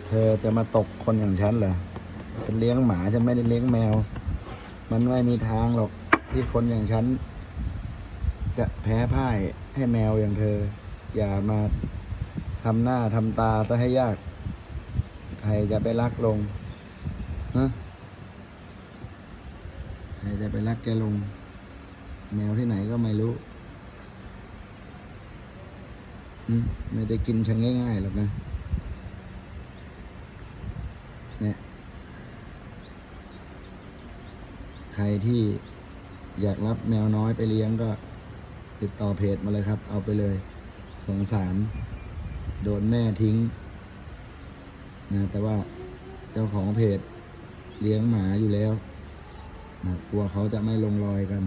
เธอจะมาตกคนอย่างฉันเหรอฉันเลี้ยงหมาฉันไม่ได้เลี้ยงแมว มันไม่มีทางหรอกที่คนอย่างฉันจะแพ้พ่ายให้แมวอย่างเธอ อย่ามาทำหน้าทำตาซะให้ยากใครจะไปรักลงฮะใครจะไปรักแกลงแมวที่ไหนก็ไม่รู้ไม่ได้กินฉันง่ายๆหรอกนะเนี่ยใครที่อยากรับแมวน้อยไปเลี้ยงก็ติดต่อเพจมาเลยครับเอาไปเลยสงสารโดนแม่ทิ้งนะแต่ว่าเจ้าของเพจเลี้ยงหมาอยู่แล้วนะกลัวเขาจะไม่ลงรอยกัน